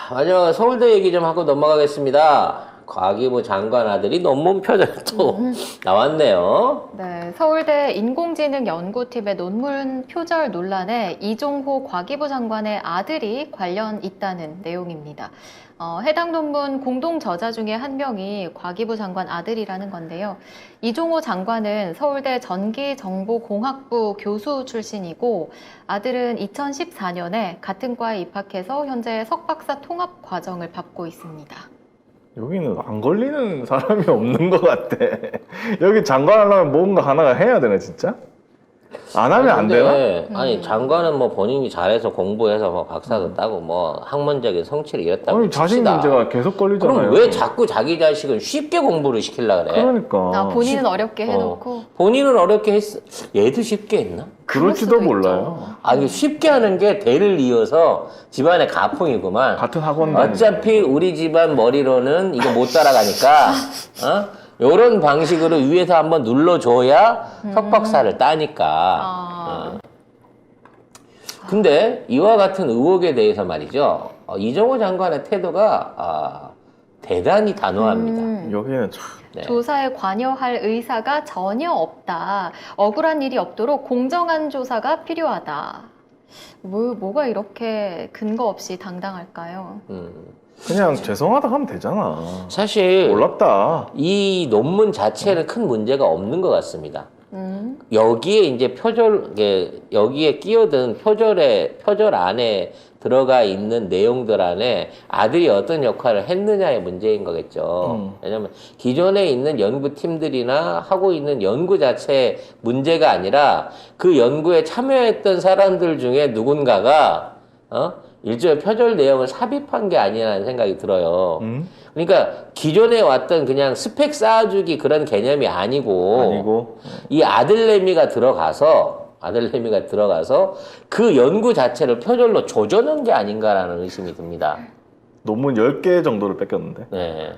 마지막으로 서울대 얘기 좀 하고 넘어가겠습니다. 과기부 장관 아들이 논문 표절 또 나왔네요. 네, 서울대 인공지능연구팀의 논문 표절 논란에 이종호 과기부 장관의 아들이 관련 있다는 내용입니다. 해당 논문 공동 저자 중에 한 명이 과기부 장관 아들이라는 건데요. 이종호 장관은 서울대 전기정보공학부 교수 출신이고 아들은 2014년에 같은 과에 입학해서 현재 석박사 통합 과정을 밟고 있습니다. 여기는 안 걸리는 사람이 없는 것 같아. 여기 장관 하려면 뭔가 하나가 해야 되나 진짜? 안 하면 안 되나? 아니 장관은 뭐 본인이 잘해서 공부해서 뭐 박사도 따고 뭐 학문적인 성취를 이뤘다고 아니 자식 칩시다. 문제가 계속 걸리잖아요. 그럼 왜 자꾸 자기 자식은 쉽게 공부를 시키려고 그래? 그러니까 본인은 어렵게 해놓고 본인은 어렵게 했어. 얘도 쉽게 했나? 그럴지도 수도 몰라요. 이거 쉽게 하는 게 대를 이어서 집안의 가풍이구만. 같은 학원 어차피 우리 집안 머리로는 이거 못 따라가니까 요런 방식으로 위에서 한번 눌러줘야 석박사를 따니까. 근데 이와 같은 의혹에 대해서 말이죠. 이종호 장관의 태도가 대단히 단호합니다. 여기는 참 네. 조사에 관여할 의사가 전혀 없다. 억울한 일이 없도록 공정한 조사가 필요하다. 뭐가 이렇게 근거 없이 당당할까요? 그냥 죄송하다 하면 되잖아. 사실 몰랐다. 이 논문 자체는 큰 문제가 없는 것 같습니다. 여기에 이제 여기에 끼어든 표절 안에 들어가 있는 내용들 안에 아들이 어떤 역할을 했느냐의 문제인 거겠죠. 왜냐면 기존에 있는 연구팀들이나 하고 있는 연구 자체의 문제가 아니라 그 연구에 참여했던 사람들 중에 누군가가 일종의 표절 내용을 삽입한 게 아니라는 생각이 들어요. 그러니까 기존에 왔던 그냥 스펙 쌓아주기 그런 개념이 아니고 이 아들내미가 들어가서 그 연구 자체를 표절로 조져놓은 게 아닌가라는 의심이 듭니다. 논문 10개 정도를 뺏겼는데. 네.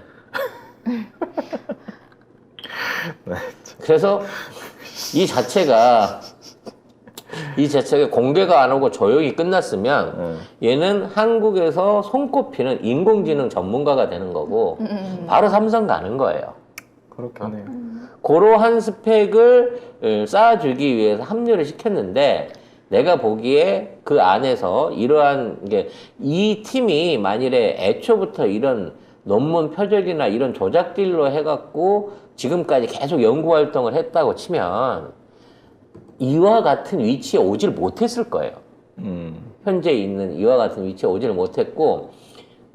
네. 그래서 이 자체가 공개가 안 하고 조용히 끝났으면 얘는 한국에서 손꼽히는 인공지능 전문가가 되는 거고 바로 삼성 가는 거예요. 그렇게 하네요. 그러한 스펙을 쌓아주기 위해서 합류를 시켰는데 내가 보기에 그 안에서 이러한 이 팀이 만일에 애초부터 이런 논문 표절이나 이런 조작들로 해갖고 지금까지 계속 연구 활동을 했다고 치면 이와 같은 위치에 오질 못했을 거예요. 현재 있는 이와 같은 위치에 오지를 못했고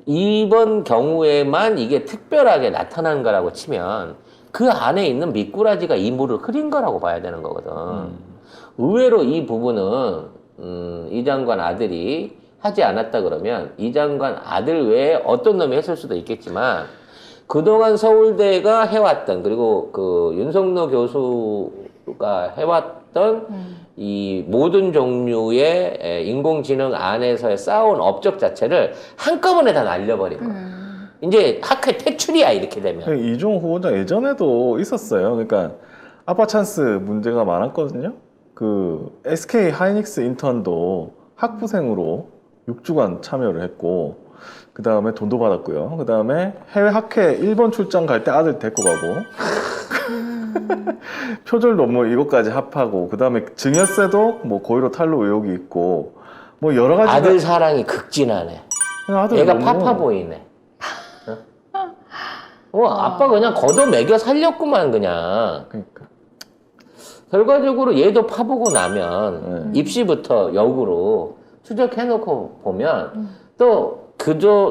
이번 경우에만 이게 특별하게 나타난 거라고 치면 그 안에 있는 미꾸라지가 이 물을 흐린 거라고 봐야 되는 거거든. 의외로 이 부분은 이 장관 아들이 하지 않았다 그러면 이 장관 아들 외에 어떤 놈이 했을 수도 있겠지만 그동안 서울대가 해왔던 그리고 그 윤석노 교수가 해왔던 이 모든 종류의 인공지능 안에서의 쌓아온 업적 자체를 한꺼번에 다 날려버린 거야. 이제 학회 퇴출이야 이렇게 되면. 이종호 후보자 예전에도 있었어요. 그러니까 아빠 찬스 문제가 많았거든요. 그 SK 하이닉스 인턴도 학부생으로 6주간 참여를 했고 그 다음에 돈도 받았고요. 그 다음에 해외 학회 일본 출장 갈 때 아들 데리고 가고 표절 논문 이것까지 합하고 그 다음에 증여세도 뭐 고의로 탈루 의혹이 있고 뭐 여러 가지 아들 사랑이 극진하네. 얘가 파파 보이네. 아빠 그냥 걷어 매겨 살렸구만 그냥. 그러니까. 결과적으로 얘도 파보고 나면 입시부터 역으로 추적해놓고 보면 또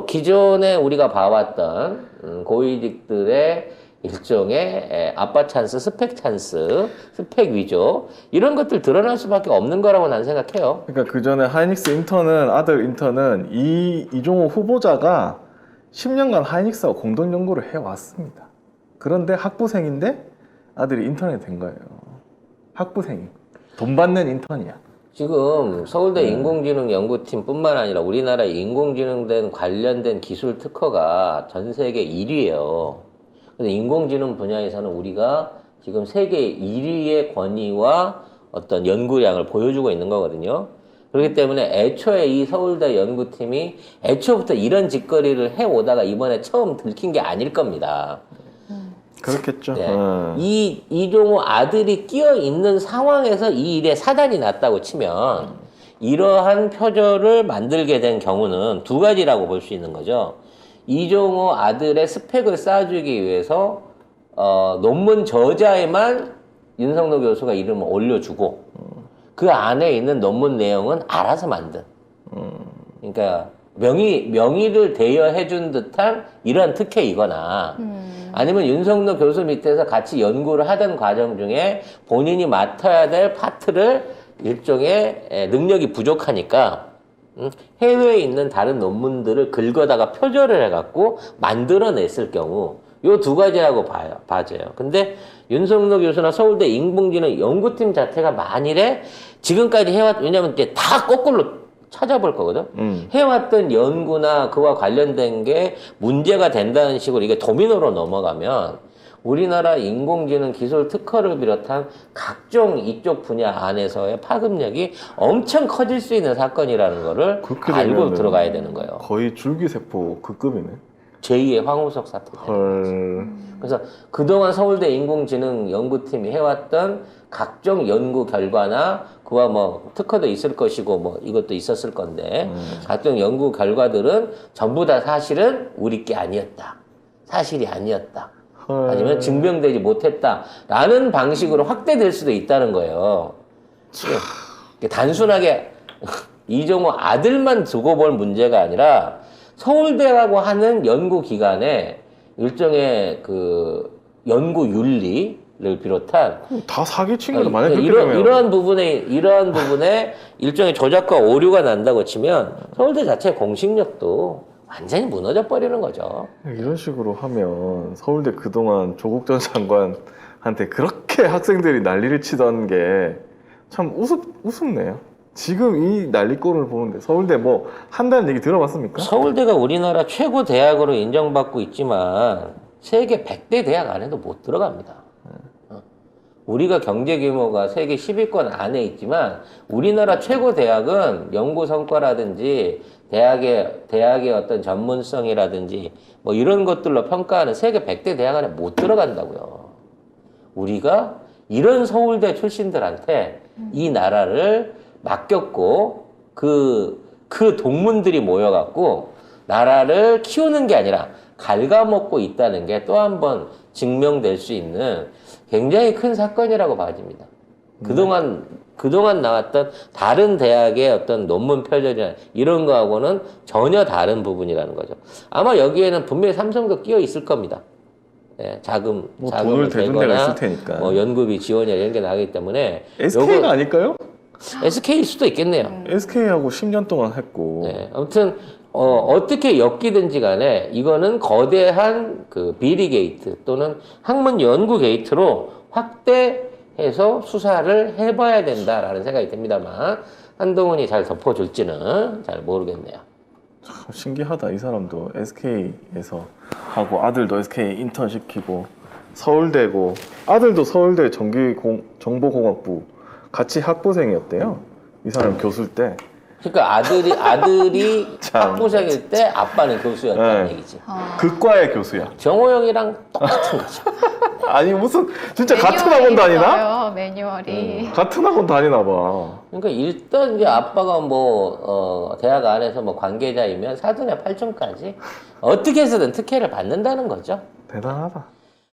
기존에 우리가 봐왔던 고위직들의 일종의 아빠 찬스, 스펙 찬스, 스펙 위조 이런 것들 드러날 수밖에 없는 거라고 난 생각해요. 그러니까 그 전에 하이닉스 아들 인턴은 이종호 후보자가 10년간 하이닉스와 공동 연구를 해왔습니다. 그런데 학부생인데 아들이 인턴이 된 거예요. 학부생이 돈 받는 인턴이야. 지금 서울대 인공지능 연구팀뿐만 아니라 우리나라 인공지능 관련된 기술 특허가 전 세계 1위예요. 근데 인공지능 분야에서는 우리가 지금 세계 1위의 권위와 어떤 연구량을 보여주고 있는 거거든요. 그렇기 때문에 애초에 이 서울대 연구팀이 애초부터 이런 짓거리를 해오다가 이번에 처음 들킨 게 아닐 겁니다. 그렇겠죠. 네. 이종호 아들이 끼어 있는 상황에서 이 일에 사단이 났다고 치면 이러한 표절을 만들게 된 경우는 두 가지라고 볼 수 있는 거죠. 이종호 아들의 스펙을 쌓아주기 위해서 논문 저자에만 윤석노 교수가 이름을 올려주고 그 안에 있는 논문 내용은 알아서 만든. 그러니까 명의를 대여해준 듯한 이러한 특혜이거나 아니면 윤석노 교수 밑에서 같이 연구를 하던 과정 중에 본인이 맡아야 될 파트를 일종의 능력이 부족하니까 해외에 있는 다른 논문들을 긁어다가 표절을 해갖고 만들어냈을 경우 요 두 가지라고 봐져요. 근데 윤석노 교수나 서울대 인공지능 연구팀 자체가 만일에 지금까지 왜냐면 이제 다 거꾸로 찾아볼 거거든. 해왔던 연구나 그와 관련된 게 문제가 된다는 식으로 이게 도미노로 넘어가면 우리나라 인공지능 기술 특허를 비롯한 각종 이쪽 분야 안에서의 파급력이 엄청 커질 수 있는 사건이라는 거를 그렇게 알고 되면은 들어가야 되는 거예요. 거의 줄기세포 그 급이네. 제2의 황우석 사태. 헐. 그래서 그동안 서울대 인공지능 연구팀이 해왔던 각종 연구 결과나 그와 뭐 특허도 있을 것이고 뭐 이것도 있었을 건데 각종 연구 결과들은 전부 다 사실은 우리 게 아니었다. 사실이 아니었다. 헐. 아니면 증명되지 못했다라는 방식으로 확대될 수도 있다는 거예요. 이게 단순하게 이종호 아들만 두고 볼 문제가 아니라 서울대라고 하는 연구기관에 일종의 그 연구 윤리를 비롯한 다 사기친 거죠. 만약 그렇게 되면. 이러한 부분에 일종의 조작과 오류가 난다고 치면 서울대 자체 공식력도 완전히 무너져 버리는 거죠. 이런 식으로 하면 서울대 그동안 조국 전 장관한테 그렇게 학생들이 난리를 치던 게 참 우습네요. 지금 이 난리꼴을 보는데 서울대 뭐 한다는 얘기 들어봤습니까? 서울대가 우리나라 최고 대학으로 인정받고 있지만 세계 100대 대학 안에도 못 들어갑니다. 우리가 경제 규모가 세계 10위권 안에 있지만 우리나라 최고 대학은 연구 성과라든지 대학의 어떤 전문성이라든지 뭐 이런 것들로 평가하는 세계 100대 대학 안에 못 들어간다고요. 우리가 이런 서울대 출신들한테 이 나라를 맡겼고 그 동문들이 모여갖고 나라를 키우는 게 아니라 갉아먹고 있다는 게 또 한 번 증명될 수 있는 굉장히 큰 사건이라고 봐집니다. 그동안 나왔던 다른 대학의 어떤 논문 표절이나 이런 거하고는 전혀 다른 부분이라는 거죠. 아마 여기에는 분명히 삼성도 끼어 있을 겁니다. 예, 뭐 돈을 자금을 대준 데가 대거나 있을 테니까. 뭐 연구비 지원이나 이런 게 나가기 때문에 SK가 아닐까요? SK일 수도 있겠네요. SK하고 10년 동안 했고. 네, 아무튼 어떻게 엮이든지 간에 이거는 거대한 그 비리 게이트 또는 학문 연구 게이트로 확대해서 수사를 해봐야 된다라는 생각이 듭니다만 한동훈이 잘 덮어줄지는 잘 모르겠네요. 참 신기하다. 이 사람도 SK에서 하고 아들도 SK 인턴 시키고 서울대고 아들도 서울대 정보공학부 같이 학부생이었대요. 이 사람 교수일 때. 그러니까 아들이 참. 학부생일 때 아빠는 교수였다는 네. 얘기지. 극과의 교수야. 정호영이랑 똑같은 거죠. 아니 무슨 진짜 같은 학원 다니나? 있어요, 매뉴얼이. 같은 학원 다니나 봐. 그러니까 일단 이제 아빠가 뭐 대학 안에서 뭐 관계자이면 사돈의 8촌까지 어떻게 해서든 특혜를 받는다는 거죠. 대단하다.